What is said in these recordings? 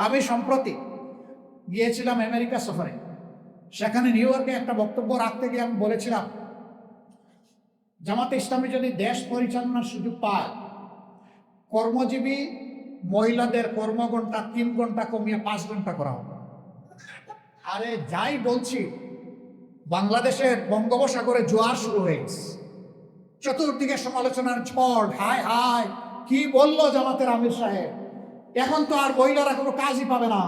আমি সম্প্রতি গিয়েছিলাম আমেরিকা সফরে। সেখানে নিউ ইয়র্কে একটা বক্তব্য রাখতে গিয়ে আমি বলেছিলাম, জামাতে ইসলামী যদি দেশ পরিচালনার সুযোগ পায়, কর্মজীবী মহিলাদের কর্মঘণ্টা 3 ঘন্টা কমিয়ে 5 ঘন্টা করা হবে। আরে যাই বলছি, বাংলাদেশের বঙ্গোপসাগরে জোয়ার শুরু হয়ে গেছে, চতুর্দিকে সমালোচনার ঝড়। হায় হায়, কি বললো জামাতের আমির সাহেব, এখন তো আর মহিলারা কোনো কাজই পাবে না।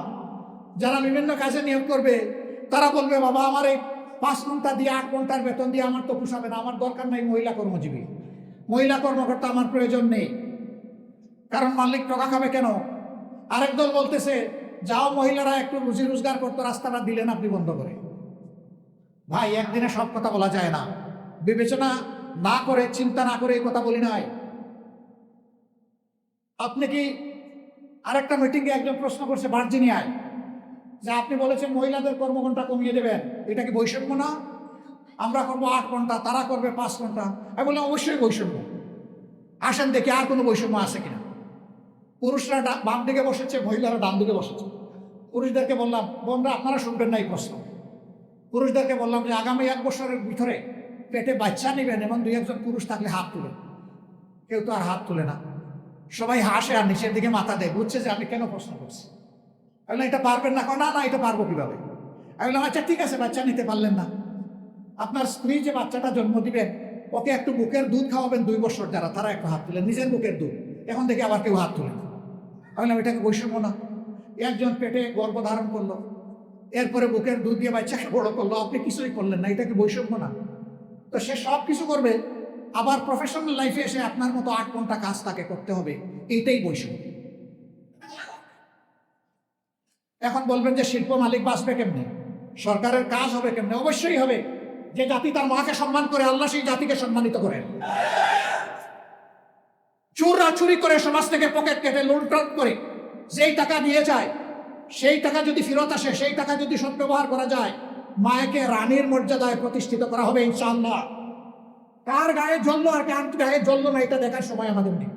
যারা বিভিন্ন কাজে নিয়োগ করবে তারা বলবে, বাবা আমার এই 5 ঘন্টা দিয়ে 8 ঘন্টার বেতন দিয়ে আমার তো পোষাবে না, আমার দরকার নাই মহিলা কর্মজীবী, মহিলা কর্মকর্তা আমার প্রয়োজন নেই, কারণ মালিক টাকা খাবে কেন। আরেক দল বলতেছে, যাও মহিলারা একটু রুজি রোজগার করতো, রাস্তাটা দিলেন আপনি বন্ধ করে। ভাই, একদিনে সব কথা বলা যায় না, বিবেচনা না করে, চিন্তা না করে এই কথা বলি নাই। আপনি কি আরেকটা মিটিংয়ে একজন প্রশ্ন করছে ভার্জিনিয়ায়, যে আপনি বলেছেন মহিলাদের কর্মঘণ্টা কমিয়ে দেবেন, এটা কি বৈষম্য না? আমরা করবো 8 ঘন্টা, তারা করবে 5 ঘন্টা। আমি বললাম অবশ্যই বৈষম্য। আসেন দেখি আর কোনো বৈষম্য আছে কিনা। পুরুষরা বাম দিকে বসেছে, মহিলারা ডান দিকে বসেছে। পুরুষদেরকে বললাম, বোনরা আপনারা শুনবেন না এই প্রশ্ন। পুরুষদেরকে বললাম যে আগামী 1 বছরের ভিতরে পেটে বাচ্চা নেবেন এবং 2-1 পুরুষ থাকলে হাত তুলে। কেউ তো আর হাত তুলে না, সবাই হাসে আর নিচের দিকে মাথা দেয়, বুঝছে যে আমি কেন প্রশ্ন করছি। আমি বললাম, এটা পারবেন না? না না, এটা পারবো কিভাবে। আমি বললাম, আচ্ছা ঠিক আছে, বাচ্চা নিতে পারলেন না, আপনার স্ত্রী যে বাচ্চাটা জন্ম দিবেন ওকে একটু বুকের দুধ খাওয়াবেন 2 বছর, যারা তারা একটু হাত তুলেন, নিজের বুকের দুধ। এখন দেখি আবার কেউ হাত তুলে না। আমি বললাম, এটাকে বৈষম্য না? একজন পেটে গর্ভধারণ করলো, এরপরে বুকের দুধ দিয়ে বাচ্চাকে বড় করলো, আপনি কিছুই করলেন না, এটাকে বৈষম্য না? তো সে সব কিছু করবে, আবার প্রফেশনাল লাইফে এসে আপনার মতো 8 ঘন্টা কাজ তাকে করতে হবে, এইটাই বৈষম্য। এখন বলবেন যে শিল্প মালিক বাঁচবে কেমনে, সরকারের কাজ হবে কেমনে? অবশ্যই হবে। যে জাতি তার মাকে সম্মান করে, আল্লাহ সেই জাতিকে সম্মানিত করেন। চোররা চুরি করে সমাজ থেকে পকেট কেটে লুণ্ঠন করে যেই টাকা নিয়ে যায়, সেই টাকা যদি ফেরত আসে, সেই টাকা যদি সদ্ব্যবহার করা যায়, মায়েকে রানীর মর্যাদায় প্রতিষ্ঠিত করা হবে ইনশাআল্লাহ। কার গায়ে জ্বললো আর কার গায়ে জ্বললো না, এটা দেখার সময় আমাদের নেই।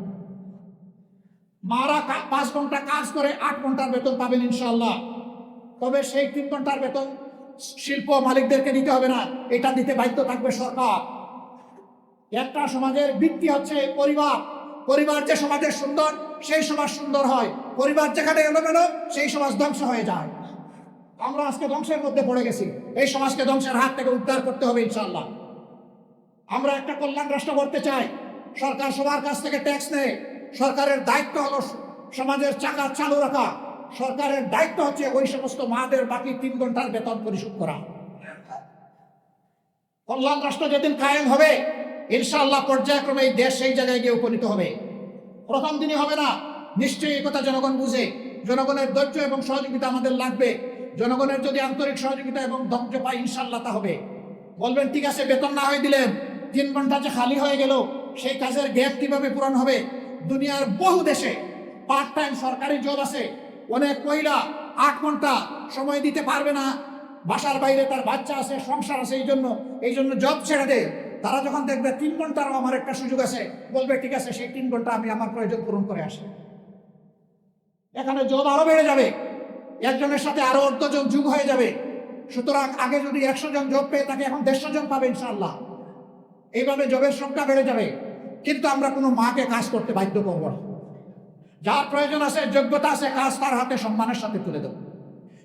মারা 5 ঘন্টা কাজ করে 8 ঘন্টার বেতন পাবেন ইনশাআল্লাহ। তবে সেই 3 ঘন্টার বেতন শিল্প মালিকদেরকে দিতে হবে না, এটা দিতে বাধ্য থাকবে সরকার। একটা সমাজের ভিত্তি হচ্ছে পরিবার। পরিবার যে সমাজের সুন্দর, সেই সমাজ সুন্দর হয়। পরিবার যেখানে এলোমেলো, সেই সমাজ ধ্বংস হয়ে যায়। আমরা আজকে ধ্বংসের মধ্যে পড়ে গেছি, এই সমাজকে ধ্বংসের হাত থেকে উদ্ধার করতে হবে ইনশাআল্লাহ। আমরা একটা কল্যাণ রাষ্ট্র করতে চাই, সরকার সবার কাছ থেকে ট্যাক্স নেয়। সরকারের দায়িত্ব হলো সমাজের চাকা চালু রাখা। সরকারের দায়িত্ব হচ্ছে ওই সমস্ত মাদের বাকি 3 ঘন্টার বেতন পরিশোধ করা। কল্যাণ রাষ্ট্র যেদিন কায়েম হবে, ইনশাআল্লাহ পর্যায়ক্রমে এই দেশ সেই জায়গায় গিয়ে উপনীত হবে। প্রথম দিনই হবে না, নিশ্চয়ই এই কথা জনগণ বুঝে। জনগণের ধৈর্য এবং সহযোগিতা আমাদের লাগবে। জনগণের যদি আন্তরিক সহযোগিতা এবং ধৈর্য পাই, ইনশাআল্লাহ তা হবে। বলবেন, ঠিক আছে, বেতন না হয়ে দিলেন, 3 ঘন্টা যে খালি হয়ে গেল, সেই কাজের গ্যাপ কিভাবে পূরণ হবে? দুনিয়ার বহু দেশে পার্ট টাইম সরকারি জব আছে। অনেক মহিলা 8 ঘন্টা সময় দিতে পারবে না, বাসার বাইরে তার বাচ্চা আছে, সংসার আছে, এই জন্য জব ছেড়ে দেয়। তারা যখন দেখবে 3 ঘন্টারও আমার একটা সুযোগ আছে, বলবে ঠিক আছে, সেই 3 ঘন্টা আমি আমার প্রয়োজন পূরণ করে আসি। এখানে জব আরো বেড়ে যাবে, একজনের সাথে আরো অর্ধজন যুগ হয়ে যাবে। সুতরাং আগে যদি 100 জন জব পেয়ে থাকে, এখন 150 জন পাবে ইনশাআল্লাহ। এইভাবে জবের সংখ্যা বেড়ে যাবে। কিন্তু আমরা কোনো মাকে কাজ করতে বাধ্য করব না। যার প্রয়োজন আছে, যোগ্যতা আছে, কাজ তার হাতে সম্মানের সাথে তুলে দেব।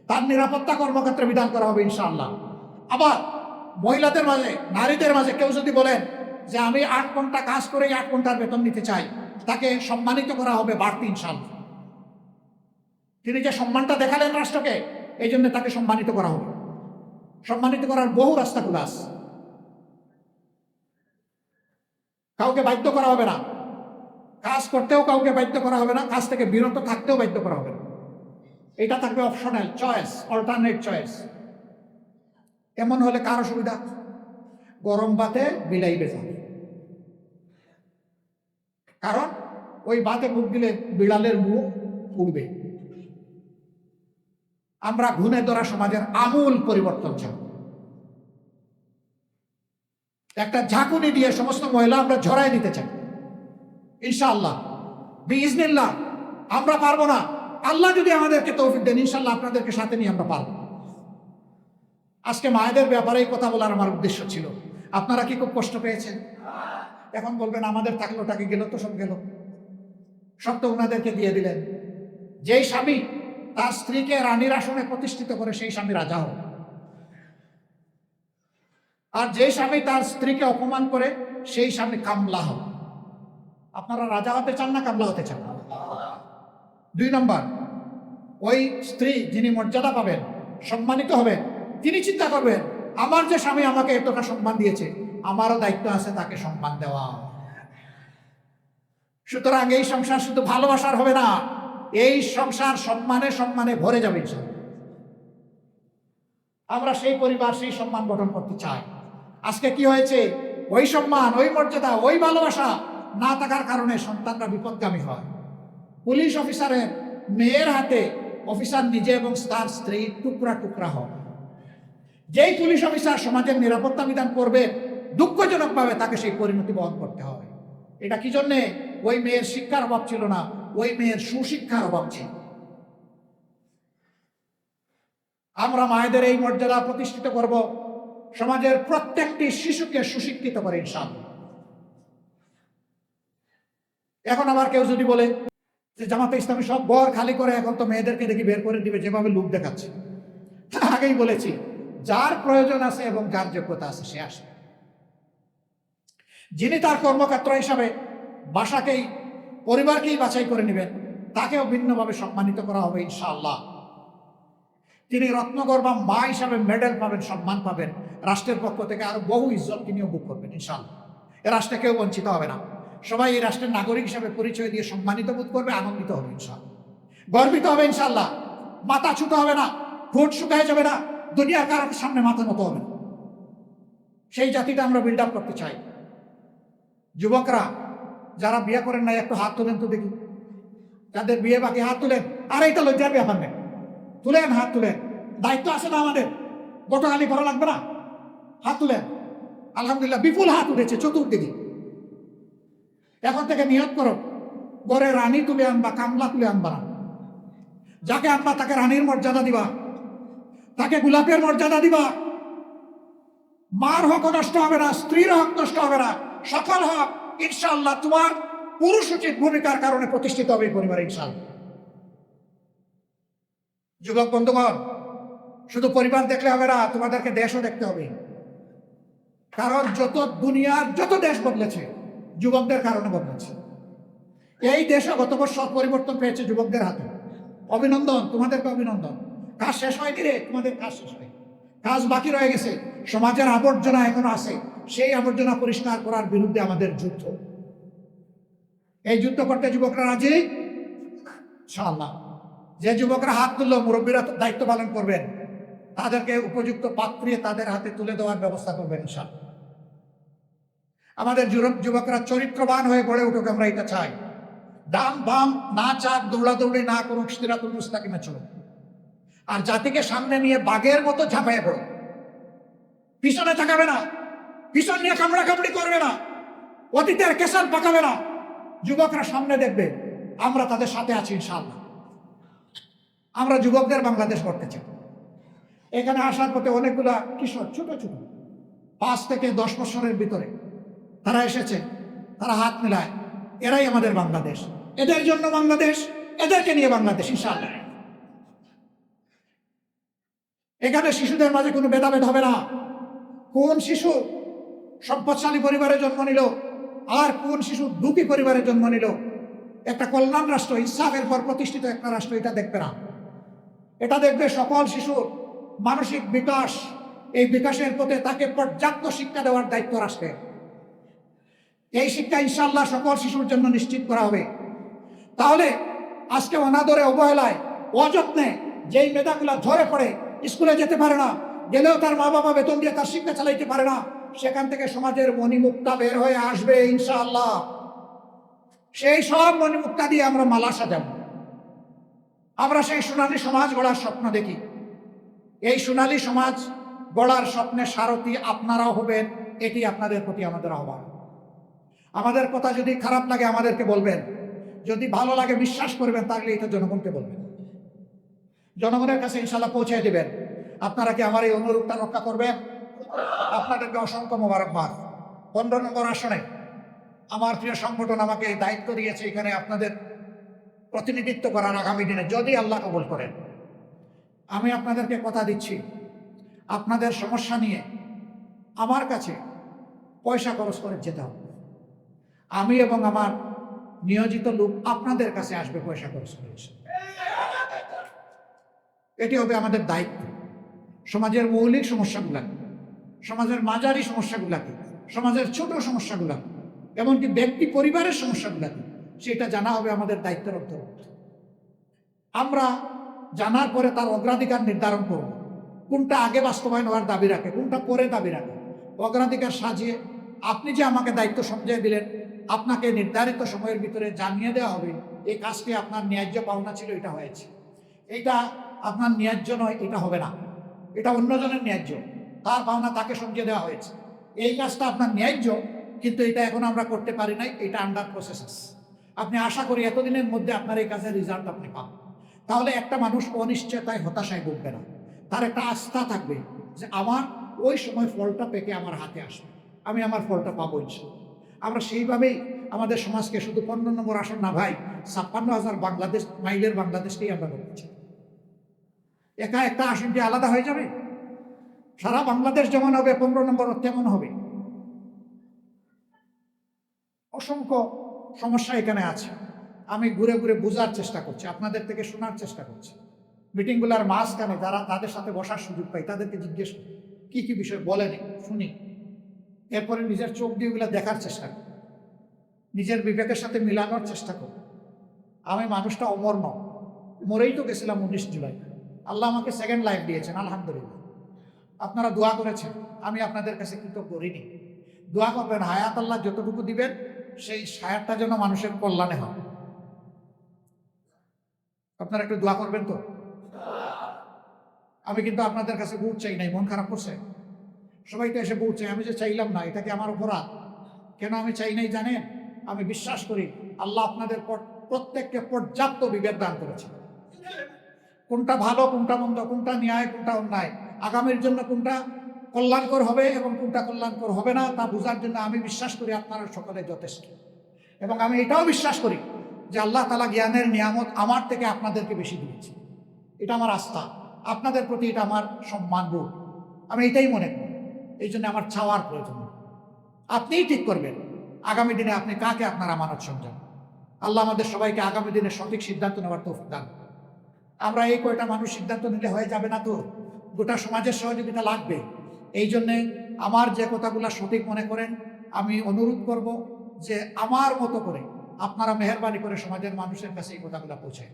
তার নিরাপত্তা কর্মক্ষেত্রে বিধান করা হবে ইনশাআল্লাহ। আবার মহিলাদের মাঝে, নারীদের মাঝে কেউ যদি বলেন যে আমি 8 ঘন্টা কাজ করে 8 ঘন্টার বেতন নিতে চাই, তাকে সম্মানিত করা হবে বাড়তি ইনশাআল্লাহ। তিনি যে সম্মানটা দেখালেন রাষ্ট্রকে, এই জন্য তাকে সম্মানিত করা হবে। সম্মানিত করার বহু রাস্তা খোলা আছে। কাউকে বাধ্য করা হবে না, কাজ করতেও কাউকে বাধ্য করা হবে না, কাজ থেকে বিরত থাকতেও বাধ্য করা হবে না। এটা থাকবে অপশনাল চয়েস, অল্টারনেট চয়েস। এমন হলে কার অসুবিধা? গরম ভাতে বিলাই বেজা, কারণ ওই ভাতে মুখ দিলে বিড়ালের মুখ পুড়বে। আমরা ঘুণে ধরা সমাজের আমূল পরিবর্তন চাই। একটা ঝাঁকুনি দিয়ে সমস্ত মহিলা আমরা ঝরাই দিতে চাই ইনশাআল্লাহ, বিইজনিল্লাহ। আমরা পারবো না, আল্লাহ যদি আমাদেরকে তৌফিক দেন, ইনশাল্লাহ আপনাদেরকে সাথে নিয়ে আমরা পারব। আজকে মায়েদের ব্যাপারে এই কথা বলার আমার উদ্দেশ্য ছিল। আপনারা কি খুব কষ্ট পেয়েছেন? এখন বলবেন আমাদের থাকলোটাকে গেল তো, সব গেল, সব তো ওনাদেরকে দিয়ে দিলেন। যেই স্বামী তার স্ত্রীকে রানীর আসনে প্রতিষ্ঠিত করে সেই স্বামী রাজা হবে, আর যেই স্বামী তার স্ত্রীকে অপমান করে সেই স্বামী কামলা হবে। আপনারা রাজা হতে চান না কামলা হতে চান? 2 নম্বর, ওই স্ত্রী যিনি মর্যাদা পাবেন, সম্মানিত হবেন, তিনি চিন্তা করবেন আমার যে স্বামী আমাকে এতটা সম্মান দিয়েছে, আমারও দায়িত্ব আছে তাকে সম্মান দেওয়া। সুতরাং এই সংসার শুধু ভালোবাসার হবে না, এই সংসার সম্মানে সম্মানে ভরে যাবে ইনশাআল্লাহ। আমরা সেই পরিবার, সেই সম্মান গঠন করতে চাই। আজকে কি হয়েছে, ওই সম্মান, ওই মর্যাদা, ওই ভালোবাসা না থাকার কারণে সন্তানরা বিপদগামী হয়। পুলিশ অফিসারের মেয়ের হাতে অফিসার নিজে এবং তার স্ত্রী টুকরা টুকরা হয়। যেই পুলিশ অফিসার সমাজের নিরাপত্তা বিধান করবে, দুঃখজনকভাবে তাকে সেই পরিণতি বহন করতে হবে। এটা কি জন্যে? ওই মেয়ের শিক্ষার অভাব ছিল না, ওই মেয়ের সুশিক্ষার অভাব ছিল। আমরা মায়েদের এই মর্যাদা প্রতিষ্ঠিত করব, সমাজের প্রত্যেকটি শিশুকে সুশিক্ষিত করে ইনশাআল্লাহ। এখন আবার কেউ যদি বলে যে জামাতে ইসলামী সব ঘর খালি করে এখন তো মেয়েদেরকে দেখি বের করে দিবে, যেভাবে লোক দেখাচ্ছে। আগেই বলেছি, যার প্রয়োজন আছে এবং যার যোগ্যতা আছে সে আসে। যিনি তার কর্মক্ষেত্র হিসাবে বাসাকেই, পরিবারকেই বাছাই করে নেবেন, তাকেও ভিন্নভাবে সম্মানিত করা হবে ইনশাআল্লাহ। তিনি রত্নগর্ভা মা হিসাবে মেডেল পাবেন, সম্মান পাবেন, রাষ্ট্রের পক্ষ থেকে আরো বহু ইজ্জত তিনিও ভোগ করবেন ইনশাআল্লাহ। এ রাষ্ট্রে কেউ বঞ্চিত হবে না, সবাই এই রাষ্ট্রের নাগরিক হিসাবে পরিচয় দিয়ে সম্মানিত বোধ করবে, আনন্দিত হবে ইনশাআল্লাহ, গর্বিত হবে ইনশাআল্লাহ। মাথা ছুটো হবে না, ঠোঁট শুকায় যাবে না, দুনিয়ার কারোর সামনে মাথা নত হবে না। সেই জাতিটা আমরা বিল্ড আপ করতে চাই। যুবকরা যারা বিয়ে করেন নাই একটু হাত তুলেন তো দেখি, যাদের বিয়ে বাকি হাত তুলেন। আর এইটা লজ্জার ব্যাপার নেই, তুলেন, হাত তুলেন, দায়িত্ব আছে না আমাদের, গোটাগালি করা লাগবে না, হাত তুলেন। আলহামদুলিল্লাহ বিপুল হাত উঠেছে চতুর্দিকে। এখন থেকে নিয়ত করো, ঘরে রানী তুলে আনবা, কামলা তুলে আনবা না। যাকে আনবা তাকে রানীর মর্যাদা দিবা, তাকে গোলাপের মর্যাদা দিবা। মার হক নষ্ট হবে না, স্ত্রীর হক নষ্ট হবে না, সকল হক ইনশাআল্লাহ তোমার পুরুষ উচিত ভূমিকার কারণে প্রতিষ্ঠিত হবে এই পরিবারে ইনশাআল্লাহ। যুবক বন্ধুগণ, শুধু পরিবার দেখলে হবে না, তোমাদেরকে দেশও দেখতে হবে। কারণ দুনিয়ার যত দেশ বদলেছে যুবকদের কারণে বদলেছে। এই দেশও গত বছর পরিবর্তন পেয়েছে যুবকদের হাতে। অভিনন্দন, তোমাদেরকে অভিনন্দন। কাজ শেষ হয়নি রে, তোমাদের কাজ শেষ হয়, কাজ বাকি রয়ে গেছে। সমাজের আবর্জনা এখনো আছে, সেই আবর্জনা পরিষ্কার করার বিরুদ্ধে আমাদের যুদ্ধ। এই যুদ্ধ করতে যুবকরা রাজি ইনশাআল্লাহ। যে যুবকরা হাত তুললো, মুরব্বীরা দায়িত্ব পালন করবেন, তাদেরকে উপযুক্ত পাত্রে তাদের হাতে তুলে দেওয়ার ব্যবস্থা করবেন ইনশাআল্লাহ। আমাদের যুবকরা চরিত্রবান হয়ে গড়ে উঠুক, আমরা এটা চাই। ডাম বাম না চাক, দৌড়াদৌড়ি না করুক, সিরাতুল মুস্তাকিমে চলুক। আর জাতিকে সামনে নিয়ে বাঘের মতো ঝাঁপাইয়ে পড়ো, পিছনে তাকাবে না, পিছন নিয়ে কামড়া কামড়ি করবে না, অতীতের কেশাল পাকাবে না। যুবকরা সামনে দেখবে, আমরা তাদের সাথে আছি ইনশাআল্লাহ। আমরা যুবকদের বাংলাদেশ করতে চাই। এখানে আসার পথে অনেকগুলা কিশোর, ছোট ছোট 5 থেকে 10 বছরের ভিতরে তারা এসেছে, তারা হাত মেলায়, এরাই আমাদের বাংলাদেশ, এদের জন্য বাংলাদেশ, এদেরকে নিয়ে বাংলাদেশ ইনশাআল্লাহ। এখানে শিশুদের মাঝে কোনো ভেদাভেদ হবে না। কোন শিশু সম্পদশালী পরিবারে জন্ম নিল আর কোন শিশু দুঃখী পরিবারে জন্ম নিল, একটা কল্যাণ রাষ্ট্র, ইনসাফের পর প্রতিষ্ঠিত একটা রাষ্ট্র এটা দেখবে না। এটা দেখবে সকল শিশুর মানসিক বিকাশ, এই বিকাশের পথে তাকে পর্যাপ্ত শিক্ষা দেওয়ার দায়িত্ব রাষ্ট্রের। এই শিক্ষা ইনশাআল্লাহ সকল শিশুর জন্য নিশ্চিত করা হবে। তাহলে আজকে অনাদরে, অবহেলায়, অযত্নে যেই মেধাগুলা ঝরে পড়ে, স্কুলে যেতে পারে না, গেলেও তার মা বাবা বেতন দিয়ে তার শিক্ষা চালাইতে পারে না, সেখান থেকে সমাজের মণিমুক্তা বের হয়ে আসবে ইনশাআল্লাহ। সেই সব মণিমুক্তা দিয়ে আমরা মালা সাজাবো। আমরা সেই সোনালী সমাজ গড়ার স্বপ্ন দেখি। এই সোনালী সমাজ গড়ার স্বপ্নে সারথি আপনারাও হবেন, এটি আপনাদের প্রতি আমাদের আহ্বান। আমাদের কথা যদি খারাপ লাগে আমাদেরকে বলবেন, যদি ভালো লাগে বিশ্বাস করবেন, তাহলে এটা জনগণকে বলবেন। জনগণের কাছে ইনশাল্লাহ পৌঁছে দেবেন। আপনারা কি আমার এই অনুরোধটা রক্ষা করবেন? আপনাদেরকে অসংখ্য মোবারকবাদ। 15 নম্বর আসনে আমার প্রিয় সংগঠন আমাকে এই দায়িত্ব দিয়েছে এখানে আপনাদের প্রতিনিধিত্ব করার আগামী দিনে, যদি আল্লাহ কবুল করেন। আমি আপনাদেরকে কথা দিচ্ছি, আপনাদের সমস্যা নিয়ে আমার কাছে পয়সা খরচ করে যেতে হবে। আমি এবং আমার নিয়োজিত লোক আপনাদের কাছে আসবে পয়সা খরচ করে। এটি হবে আমাদের দায়িত্ব। সমাজের মৌলিক সমস্যাগুলাকে, সমাজের মাঝারি সমস্যাগুলাকে, সমাজের ছোট সমস্যাগুলাকে, এমনকি ব্যক্তি পরিবারের সমস্যাগুলাকে, সেটা জানা হবে আমাদের দায়িত্বের অন্তর্গত। আমরা জানার পরে তার অগ্রাধিকার নির্ধারণ করব, কোনটা আগে বাস্তবায়ন হওয়ার দাবি রাখে, কোনটা পরে দাবি রাখে। অগ্রাধিকার সাজিয়ে আপনি যে আমাকে দায়িত্ব সমঝিয়ে দিলেন, আপনাকে নির্ধারিত সময়ের ভিতরে জানিয়ে দেওয়া হবে এই কাজটি আপনার ন্যায্য পাওনা ছিল, এটা হয়েছে। এইটা আপনার ন্যায্য নয়, এটা হবে না, এটা অন্যজনের ন্যায্য, তার পাওনা তাকে সমঝিয়ে দেওয়া হয়েছে। এই কাজটা আপনার ন্যায্য, কিন্তু এটা এখন আমরা করতে পারি নাই, এটা আন্ডার প্রসেসেস। আপনি আশা করি এতদিনের মধ্যে আপনার এই কাজের রেজাল্ট আপনি পাবেন। তাহলে একটা মানুষ অনিশ্চয়তায় হতাশায় ভুগবে না, তার একটা আস্থা থাকবে যে আমার ওই সময় ফলটা পেকে আমার হাতে আসবে, আমি আমার ফলটা পাবো ইনশাআল্লাহ। আমরা সেইভাবেই আমাদের সমাজকে শুধু 15 নম্বর আসন না ভাই, 56,000 বাংলাদেশ মাইলের বাংলাদেশকেই আমরা করতে চাই। একা একটা আসনটি আলাদা হয়ে যাবে, সারা বাংলাদেশ যেমন হবে 15 নম্বর তেমন হবে। অসংখ্য সমস্যা এখানে আছে, আমি ঘুরে ঘুরে বোঝার চেষ্টা করছি, আপনাদের থেকে শোনার চেষ্টা করছি। মিটিংগুলোর মাঝখানে যারা তাদের সাথে বসার সুযোগ পাই তাদেরকে জিজ্ঞেস করি কি কি বিষয় বলেন, শুনি, এরপরে নিজের চোখ দিয়ে ওগুলো দেখার চেষ্টা করি, নিজের বিবেকের সাথে মিলানোর চেষ্টা করি। আমি মানুষটা অমর নয়, মরেই তো গেছিলাম 19 জুলাই, আল্লাহ আমাকে সেকেন্ড লাইফ দিয়েছেন, আলহামদুলিল্লাহ। আপনারা দোয়া করেছেন, আমি আপনাদের কাছে কৃতজ্ঞ ঋণী। দোয়া করবেন হায়াত আল্লাহ যতটুকু দিবেন সেই হায়াতটা যেন মানুষের কল্যাণে হয়। আপনারা একটু দোয়া করবেন তো। আমি কিন্তু আপনাদের কাছে ভোট চাই নাই, মন খারাপ করছে? সবাই তো এসে ভোট চাই, আমি যে চাইলাম না, এটা কি আমার অপরাধ? কেন আমি চাই নাই জানেন? আমি বিশ্বাস করি আল্লাহ আপনাদের প্রত্যেককে পর্যাপ্ত বিবেক দান করেছে, কোনটা ভালো কোনটা মন্দ, কোনটা ন্যায় কোনটা অন্যায়, আগামীর জন্য কোনটা কল্যাণকর হবে এবং কোনটা কল্যাণকর হবে না তা বোঝার জন্য আমি বিশ্বাস করি আপনারা সকলে যথেষ্ট। এবং আমি এটাও বিশ্বাস করি যে আল্লাহ তাআলা জ্ঞানের নিয়ামত আমার থেকে আপনাদেরকে বেশি দিয়েছে, এটা আমার আস্থা, আপনাদের প্রতি এটা আমার সম্মান বোধ, আমি এটাই মনে করি। এই জন্য আমার চাওয়ার প্রয়োজন, আপনিই ঠিক করবেন আগামী দিনে আপনি কাকে আপনার আমানত সমঝান। আল্লাহ আমাদের সবাইকে আগামী দিনে সঠিক সিদ্ধান্ত নেওয়ার তৌফিক দান। আমরা এই কয়টা মানুষ সিদ্ধান্ত নিলে হয়ে যাবে না তো, গোটা সমাজের সহযোগিতা লাগবে। এই জন্যে আমার যে কথাগুলো সঠিক মনে করেন, আমি অনুরোধ করব যে আমার মতো করে আপনারা মেহরবানি করে সমাজের মানুষের কাছে এই কথাগুলো পৌঁছায়।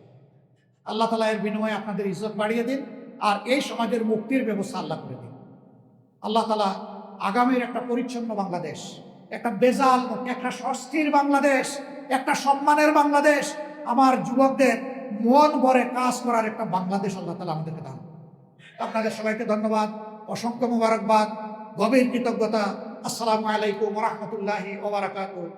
আল্লাহ তাআলা এর বিনিময়ে আপনাদের ইজ্জত বাড়িয়ে দিন, আর এই সমাজের মুক্তির ব্যবস্থা আল্লাহ করে দিন। আল্লাহ তাআলা আগামীর একটা পরিচ্ছন্ন বাংলাদেশ, একটা বেজাল মুক্ত, একটা স্বস্তির বাংলাদেশ, একটা সম্মানের বাংলাদেশ, আমার যুবকদের মন ভরে কাজ করার একটা বাংলাদেশ আল্লাহ তাআলা আমাদেরকে দান। আপনাদের সবাইকে ধন্যবাদ, অসংখ্য মোবারকবাদ, গভীর কৃতজ্ঞতা। আসসালামু আলাইকুম ওয়া রাহমাতুল্লাহি ওয়া বারাকাতুহু।